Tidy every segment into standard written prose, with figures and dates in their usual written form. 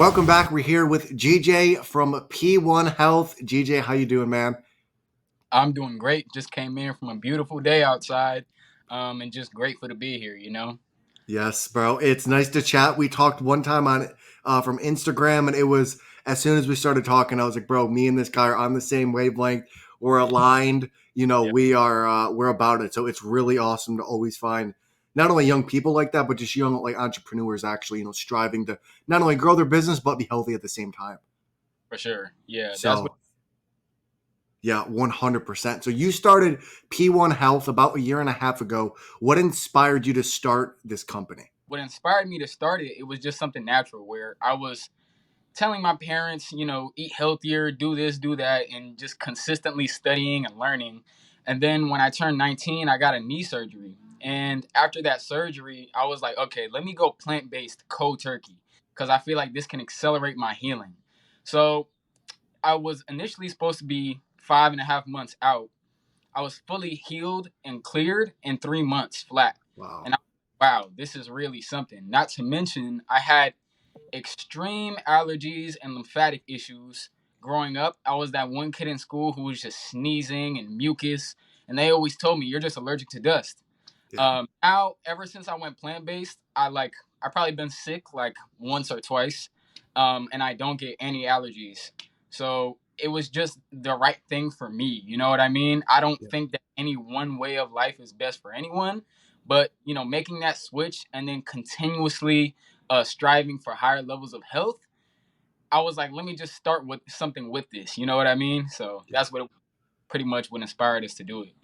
Welcome back. We're here with GJ from P1Health. GJ, how you doing, man? I'm doing great. Just came in from a beautiful day outside, and just grateful to be here. Yes, bro. It's nice to chat. We talked one time on from Instagram, and it was as soon as we started talking, I was like, bro, me and this guy are on the same wavelength. We're aligned. Yeah, We're about it. So it's really awesome to always find not only young people like that, but just young like entrepreneurs actually, striving to not only grow their business but be healthy at the same time. for sure. Yeah, that's what So yeah, 100%. So you started P1Health about a year and a half ago. What inspired you to start this company? what inspired me to start it. It was just something natural where I was telling my parents, eat healthier, do this, do that, and just consistently studying and learning. And then when I turned 19, I got a knee surgery. And after that surgery, I was like, okay, let me go plant based cold turkey because I feel like this can accelerate my healing. So I was initially supposed to be 5.5 months out. I was fully healed and cleared in 3 months flat. Wow. And wow, this is really something. Not to mention, I had extreme allergies and lymphatic issues growing up. I was that one kid in school who was just sneezing and mucus, and they always told me you're just allergic to dust. Yeah. Now, ever since I went plant based, I probably been sick like once or twice, and I don't get any allergies. So it was just the right thing for me. You know what I mean? I don't Yeah. think that any one way of life is best for anyone, but making that switch and then continuously striving for higher levels of health, I was like, let me just start with something with this. You know what I mean? So Yeah. that's pretty much what inspired us to do it.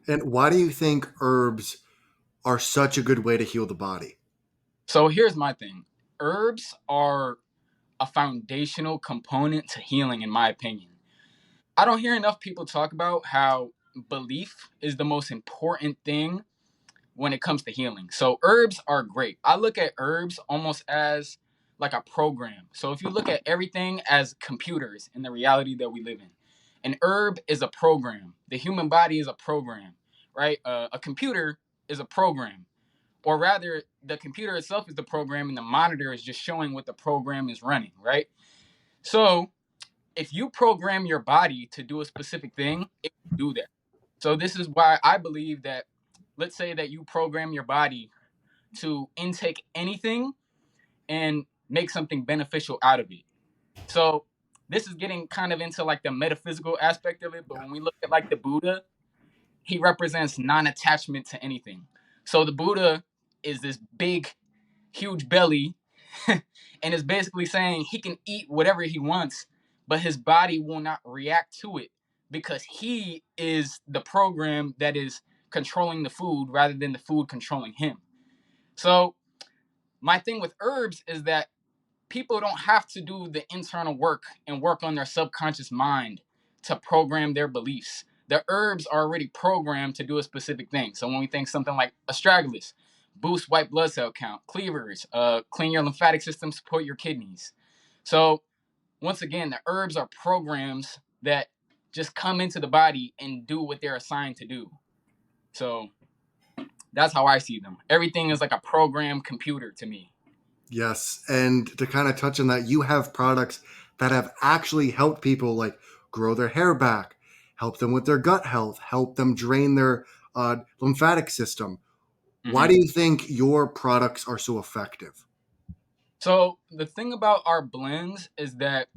And why do you think herbs are such a good way to heal the body? So here's my thing. Herbs are a foundational component to healing, in my opinion. I don't hear enough people talk about how belief is the most important thing when it comes to healing. So herbs are great. I look at herbs almost as like a program. So if you look at everything as computers in the reality that we live in, an herb is a program. The human body is a program, right? A computer is a program, or rather, the computer itself is the program, and the monitor is just showing what the program is running, right? So if you program your body to do a specific thing, it will do that. So this is why I believe that, let's say that you program your body to intake anything and make something beneficial out of it. So this is getting kind of into like the metaphysical aspect of it, but Yeah. when we look at like the Buddha, he represents non-attachment to anything. So the Buddha is this big, huge belly and is basically saying he can eat whatever he wants, but his body will not react to it because he is the program that is controlling the food rather than the food controlling him. So my thing with herbs is that people don't have to do the internal work and work on their subconscious mind to program their beliefs. The herbs are already programmed to do a specific thing. So when we think something like astragalus, boost white blood cell count, cleavers, clean your lymphatic system, support your kidneys. So once again, the herbs are programs that just come into the body and do what they're assigned to do. So that's how I see them. Everything is like a program computer to me. Yes. And to kind of touch on that, you have products that have actually helped people like grow their hair back, help them with their gut health, help them drain their lymphatic system. Why Mhm. do you think your products are so effective? So the thing about our blends is that,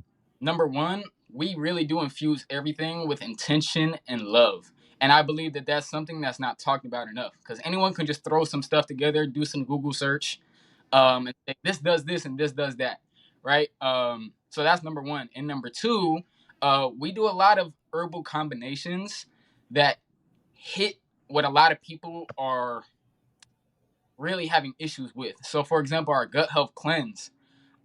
number one, we really do infuse everything with intention and love. And I believe that that's something that's not talked about enough because anyone can just throw some stuff together, do some Google search, and say, this does this and this does that, right? So that's number one. And number two, we do a lot of herbal combinations that hit what a lot of people are really having issues with. So, for example, our gut health cleanse,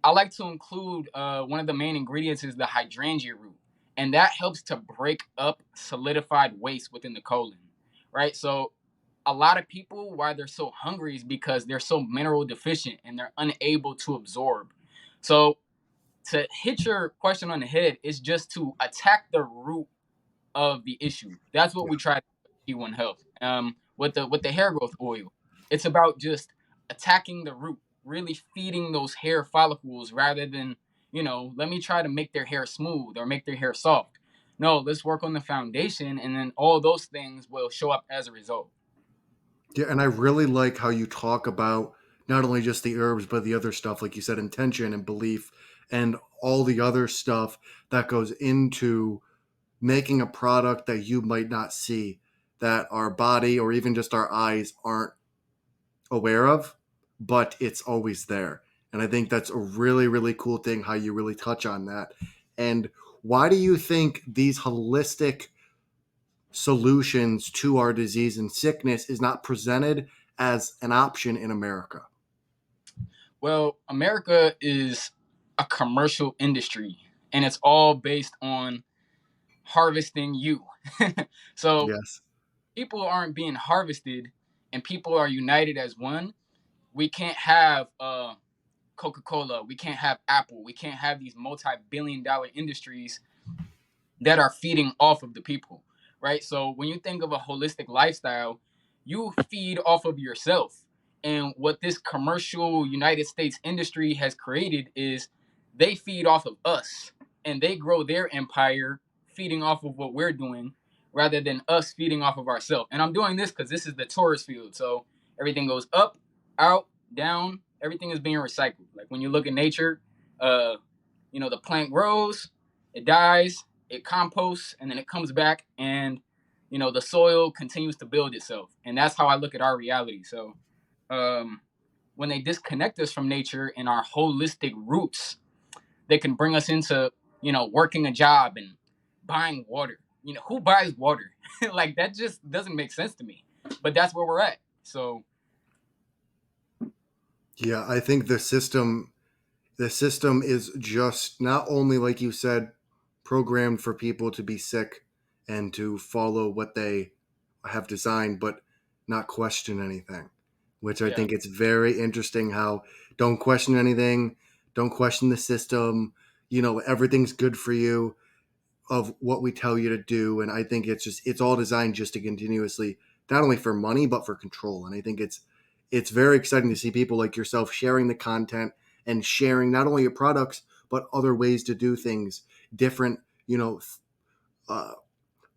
I like to include one of the main ingredients is the hydrangea root, and that helps to break up solidified waste within the colon, right? So a lot of people, why they're so hungry is because they're so mineral deficient and they're unable to absorb. So to hit your question on the head is just to attack the root of the issue. That's what Yeah. we try to do P1 Health. With the hair growth oil, it's about just attacking the root, really feeding those hair follicles rather than let me try to make their hair smooth or make their hair soft. No, let's work on the foundation, and then all those things will show up as a result. Yeah, and I really like how you talk about not only just the herbs, but the other stuff, like you said, intention and belief, and all the other stuff that goes into making a product that you might not see, that our body or even just our eyes aren't aware of, but it's always there. And I think that's a really, really cool thing how you really touch on that. And why do you think these holistic solutions to our disease and sickness is not presented as an option in America? Well, America is a commercial industry, and it's all based on harvesting you. So Yes. people aren't being harvested, and people are united as one. We can't have Coca-Cola, we can't have Apple, we can't have these multi-billion-dollar industries that are feeding off of the people, right? So when you think of a holistic lifestyle, you feed off of yourself. And what this commercial United States industry has created is they feed off of us, and they grow their empire feeding off of what we're doing rather than us feeding off of ourselves. And I'm doing this because this is the tourist field. So everything goes up, out, down, everything is being recycled. Like when you look at nature, uh, the plant grows, it dies, it composts, and then it comes back, and the soil continues to build itself. And that's how I look at our reality. So um, when they disconnect us from nature and our holistic roots, they can bring us into working a job and buying water. Who buys water? Like that just doesn't make sense to me. But that's where we're at. So Yeah, I think the system is just not only like you said programmed for people to be sick and to follow what they have designed but not question anything, which I yeah, think it's very interesting how don't question anything, don't question the system, everything's good for you of what we tell you to do. And I think it's all designed just to continuously, not only for money but for control. And I think it's very exciting to see people like yourself sharing the content and sharing not only your products but other ways to do things, different uh,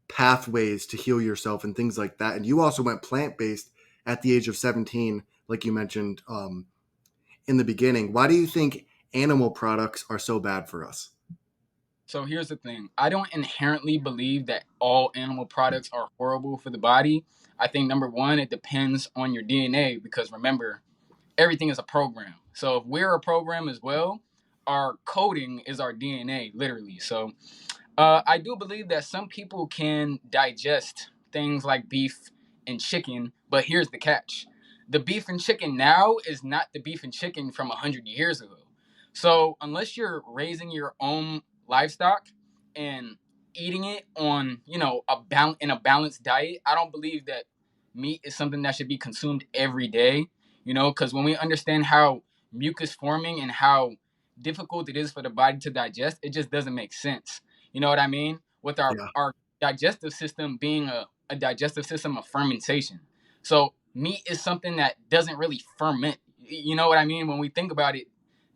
pathways to heal yourself and things like that. And you also went plant-based at the age of 17, like you mentioned in the beginning. Why do you think animal products are so bad for us? so here's the thing. I don't inherently believe that all animal products are horrible for the body. I think number one, it depends on your DNA because remember, everything is a program. So if we're a program as well, our coding is our DNA, literally. So I do believe that some people can digest things like beef and chicken, but here's the catch: the beef and chicken now is not the beef and chicken from 100 years ago. So unless you're raising your own livestock and eating it on in a balanced diet, I don't believe that meat is something that should be consumed every day. Because when we understand how mucus forming and how difficult it is for the body to digest, it just doesn't make sense. You know what I mean? With our Yeah. our digestive system being a digestive system of fermentation. So meat is something that doesn't really ferment. You know what I mean? When we think about it,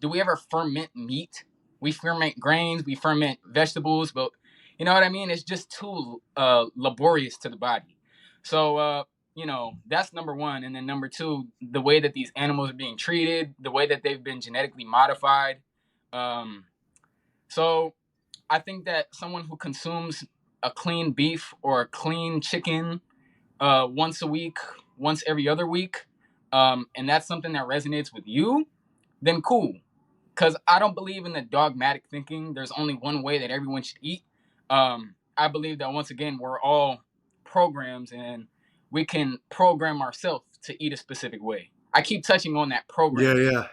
do we ever ferment meat? We ferment grains, we ferment vegetables, but you know what I mean? It's just too laborious to the body. So that's number one. And then number two, the way that these animals are being treated, the way that they've been genetically modified. Um, so I think that someone who consumes a clean beef or a clean chicken once a week, once every other week, and that's something that resonates with you, then cool. Because I don't believe in the dogmatic thinking. There's only one way that everyone should eat. I believe that once again, we're all programs and we can program ourselves to eat a specific way. I keep touching on that Yeah, programming. yeah.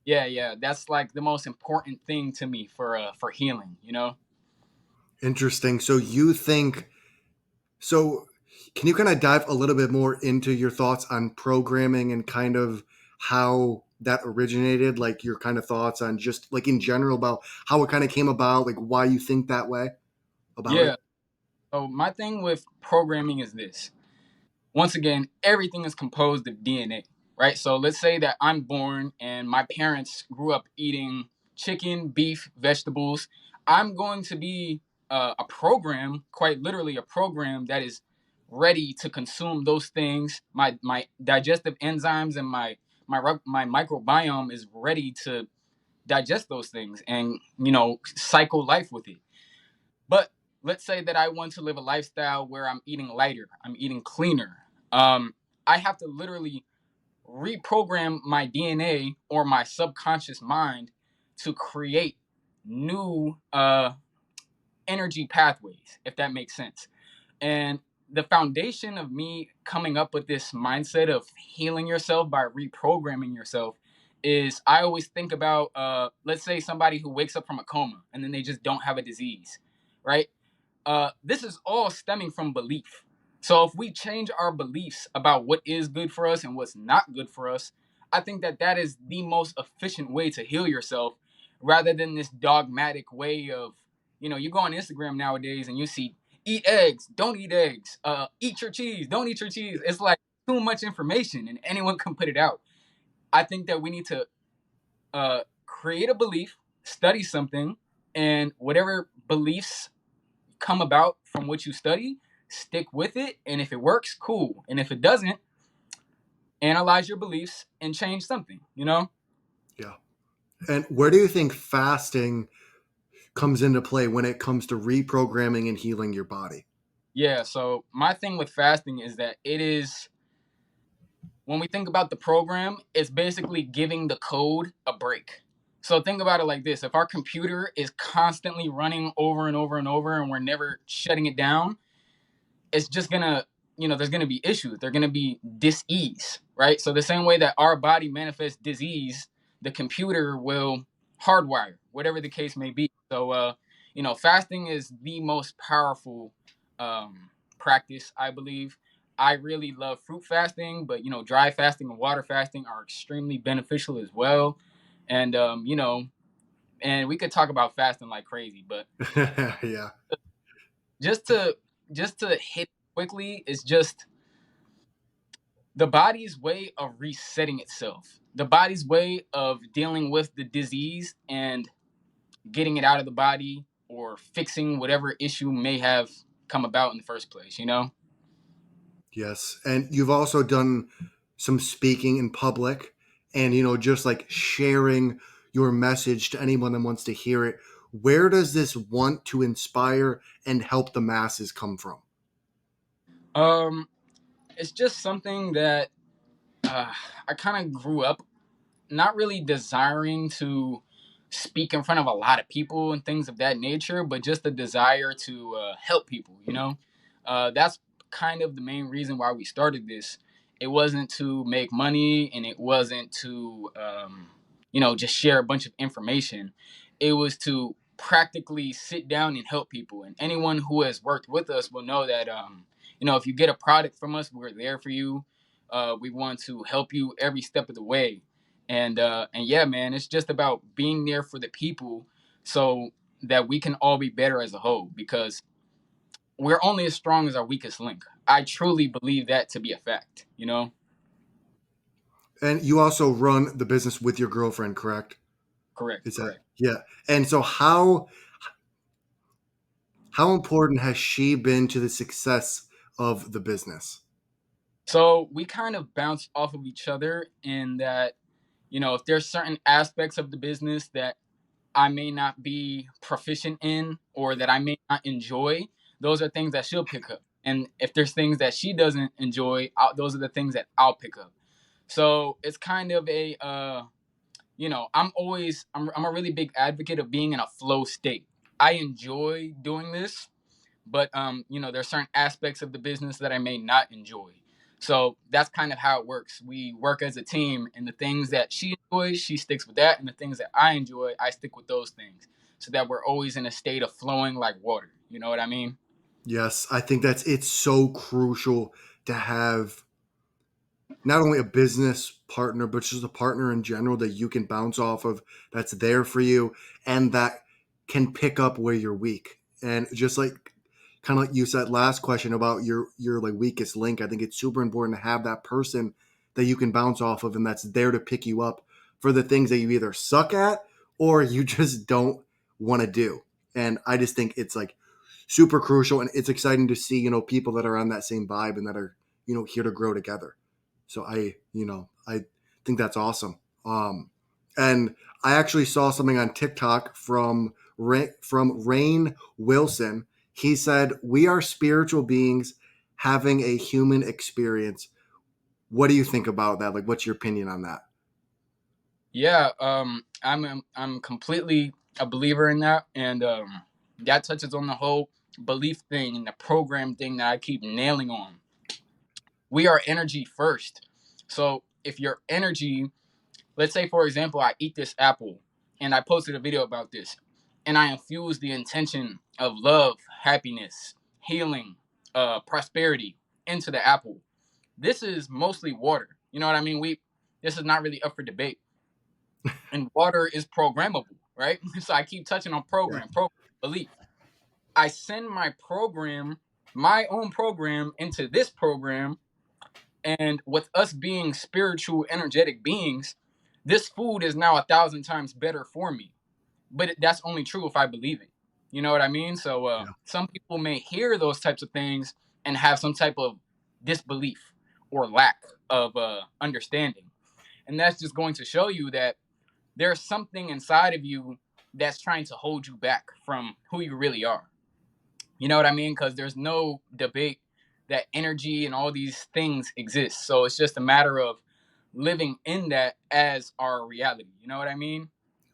Yeah, yeah, that's like the most important thing to me for healing. Interesting. So can you kind of dive a little bit more into your thoughts on programming and kind of how that originated, like your kind of thoughts on just like in general about how it kind of came about, like why you think that way about Yeah. it? So my thing with programming is this. Once again, everything is composed of DNA, right? So let's say that I'm born and my parents grew up eating chicken, beef, vegetables. I'm going to be a program, quite literally a program that is ready to consume those things. My digestive enzymes and my microbiome is ready to digest those things and cycle life with it. But let's say that I want to live a lifestyle where I'm eating lighter, I'm eating cleaner. I have to literally reprogram my DNA or my subconscious mind to create new energy pathways, if that makes sense. And the foundation of me coming up with this mindset of healing yourself by reprogramming yourself is I always think about, let's say, somebody who wakes up from a coma and then they just don't have a disease, right? This is all stemming from belief. So if we change our beliefs about what is good for us and what's not good for us, I think that that is the most efficient way to heal yourself, rather than this dogmatic way of, you go on Instagram nowadays and you see eat eggs, don't eat eggs, eat your cheese, don't eat your cheese. It's like too much information and anyone can put it out. I think that we need to create a belief, study something, and whatever beliefs come about from what you study, stick with it. And if it works, cool. And if it doesn't, analyze your beliefs and change something. Yeah. And where do you think fasting comes into play when it comes to reprogramming and healing your body? Yeah. So my thing with fasting is that it is, when we think about the program, it's basically giving the code a break. So think about it like this: if our computer is constantly running over and over and over and we're never shutting it down, it's just gonna, there's gonna be issues. There's gonna be dis-ease, right? So the same way that our body manifests disease, the computer will hardwire, whatever the case may be. So, fasting is the most powerful practice, I believe. I really love fruit fasting, but dry fasting and water fasting are extremely beneficial as well. And and we could talk about fasting like crazy, but Yeah. just to hit quickly, it's just the body's way of resetting itself, the body's way of dealing with the disease and getting it out of the body or fixing whatever issue may have come about in the first place. Yes. And you've also done some speaking in public and, just like sharing your message to anyone that wants to hear it. Where does this want to inspire and help the masses come from? Um, it's just something that I kind of grew up not really desiring to speak in front of a lot of people and things of that nature, but just the desire to help people. That's kind of the main reason why we started this. It wasn't to make money, and it wasn't to just share a bunch of information. It was to practically sit down and help people. And anyone who has worked with us will know that if you get a product from us, we're there for you. We want to help you every step of the way. And yeah, man, it's just about being there for the people so that we can all be better as a whole, because we're only as strong as our weakest link. I truly believe that to be a fact. And you also run the business with your girlfriend, correct? Correct, Is that, correct. yeah. And so how important has she been to the success of the business? So we kind of bounce off of each other in that, if there's certain aspects of the business that I may not be proficient in or that I may not enjoy, those are things that she'll pick up. And if there's things that she doesn't enjoy, those are the things that I'll pick up. So it's kind of a, I'm a really big advocate of being in a flow state. I enjoy doing this, but there's certain aspects of the business that I may not enjoy. So that's kind of how it works. We work as a team, and the things that she enjoys, she sticks with that, and the things that I enjoy, I stick with those things, so that we're always in a state of flowing like water. You know what I mean? Yes, I think it's so crucial to have not only a business partner, but just a partner in general that you can bounce off of, that's there for you, and that can pick up where you're weak. And just like kind of like you said last question about your like weakest link, I think it's super important to have that person that you can bounce off of and that's there to pick you up for the things that you either suck at or you just don't want to do. And I just think it's like super crucial, and it's exciting to see, people that are on that same vibe and that are, here to grow together. So I think that's awesome. And I actually saw something on TikTok from Rain Wilson. He said, "We are spiritual beings having a human experience." What do you think about that? Like, what's your opinion on that? Yeah, I'm completely a believer in that, and that touches on the whole belief thing and the program thing that I keep nailing on. We are energy first. So if your energy, let's say for example, I eat this apple, and I posted a video about this, and I infuse the intention of love, happiness, healing, prosperity into the apple. This is mostly water. You know what I mean? This is not really up for debate, and water is programmable, right? So I keep touching on Yeah. program, belief. I send my own program into this program, and with us being spiritual, energetic beings, this food is now 1,000 times better for me. But that's only true if I believe it. You know what I mean? So Yeah. some people may hear those types of things and have some type of disbelief or lack of understanding, and that's just going to show you that there's something inside of you that's trying to hold you back from who you really are. You know what I mean? Because there's no debate that energy and all these things exist. So it's just a matter of living in that as our reality. You know what I mean?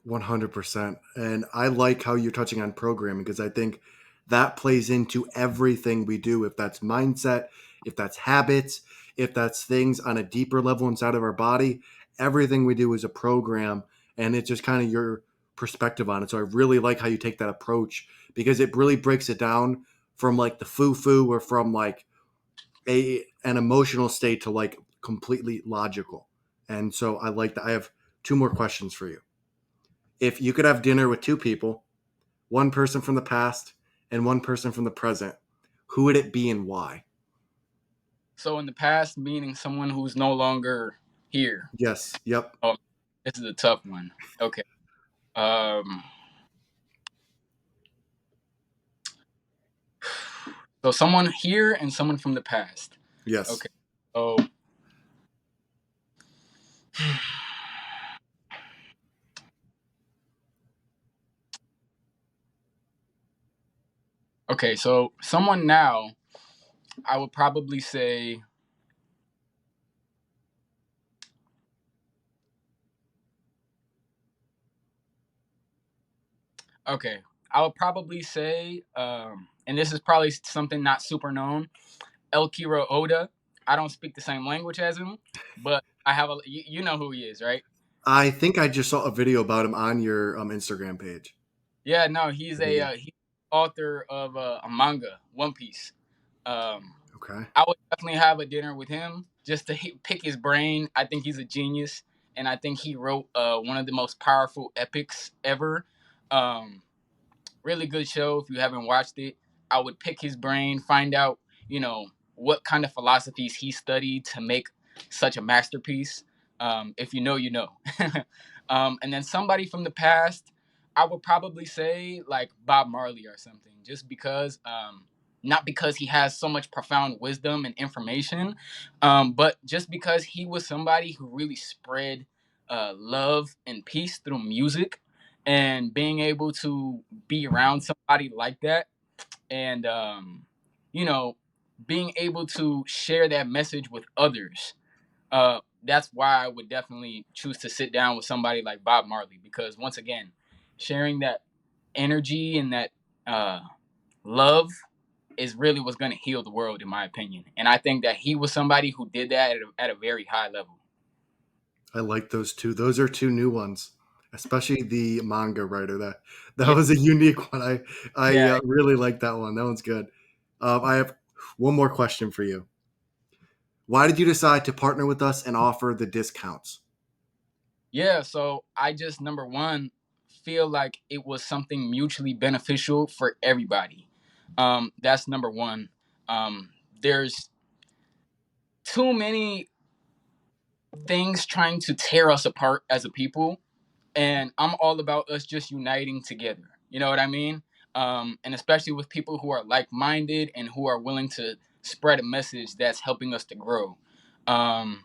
100%. And I like how you're touching on programming, because I think that plays into everything we do. If that's mindset, if that's habits, if that's things on a deeper level inside of our body, everything we do is a program. And it's just kind of your perspective on it. So I really like how you take that approach, because it really breaks it down from like the foo foo, or from like an emotional state, to like completely logical. And so I like that. I have two more questions for you. If you could have dinner with two people, one person from the past and one person from the present, who would it be and why? So in the past, meaning someone who's no longer here. Yes. Yep. Oh, this is a tough one. Okay. Um. So someone here and someone from the past. Yes. Okay. So okay. So someone now, I would probably say. Okay. I would probably say, and this is probably something not super known. El Kiro Oda. I don't speak the same language as him, but I have a. You know who he is, right? I think I just saw a video about him on your Instagram page. Yeah, no, he's I think, yeah. he's author of a manga, One Piece. Um, Okay. I would definitely have a dinner with him just to pick his brain. I think he's a genius, and I think he wrote one of the most powerful epics ever. Um, Really good show. If you haven't watched it, I would pick his brain, find out, what kind of philosophies he studied to make such a masterpiece. If you know, you know. And then somebody from the past, I would probably say like Bob Marley or something, just because, not because he has so much profound wisdom and information, but just because he was somebody who really spread love and peace through music, and being able to be around somebody like that, and you know being able to share that message with others. That's why I would definitely choose to sit down with somebody like Bob Marley, because once again, sharing that energy and that uh, love is really what's going to heal the world, in my opinion. And I think that he was somebody who did that at a very high level. I like those two. Those are two new ones, especially the manga writer. That Yeah, was a unique one. I yeah, really like that one. That one's good. I have one more question for you. Why did you decide to partner with us and offer the discounts? yeah. So I just, number one, feel like it was something mutually beneficial for everybody. That's number one. There's too many things trying to tear us apart as a people, And I'm all about us just uniting together. You know what I mean? And especially with people who are like-minded and who are willing to spread a message that's helping us to grow. Um,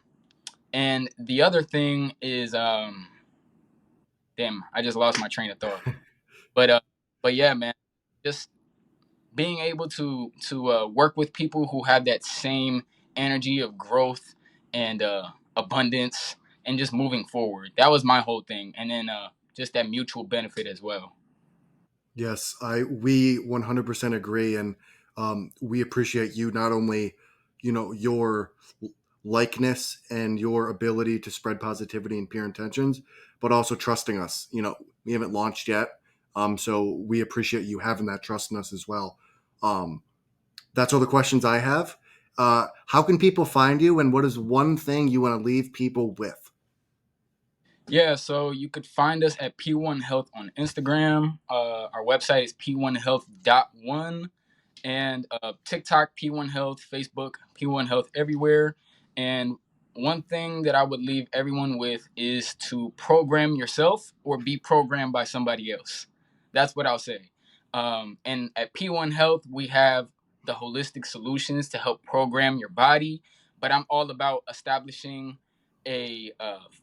and the other thing is, damn, I just lost my train of thought. But but yeah, man, just being able to work with people who have that same energy of growth and abundance and just moving forward. That was my whole thing, and then just that mutual benefit as well. Yes, I we 100% agree, and we appreciate you not only, your likeness and your ability to spread positivity and pure intentions, but also trusting us. We haven't launched yet, so we appreciate you having that trust in us as well. Um, that's all the questions I have. How can people find you, and what is one thing you want to leave people with? Yeah, so you could find us at P1Health on Instagram. Our website is P1Health.one, and TikTok P1Health, Facebook P1Health everywhere. And one thing that I would leave everyone with is to program yourself or be programmed by somebody else. That's what I'll say. And at P1 Health, we have the holistic solutions to help program your body. But I'm all about establishing a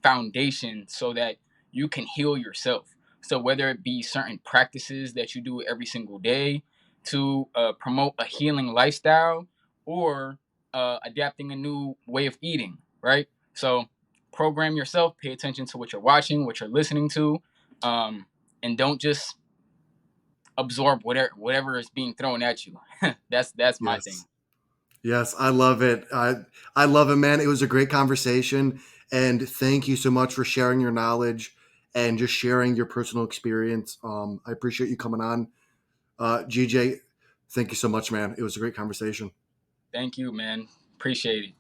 foundation so that you can heal yourself. So whether it be certain practices that you do every single day to promote a healing lifestyle or adapting a new way of eating, right? So program yourself, pay attention to what you're watching, what you're listening to, um, and don't just absorb whatever is being thrown at you. That's my thing. Yes. Yes, I love it. I love it, man. It was a great conversation, and thank you so much for sharing your knowledge and just sharing your personal experience. I appreciate you coming on, GJ. Thank you so much, man. It was a great conversation. Thank you, man. Appreciate it.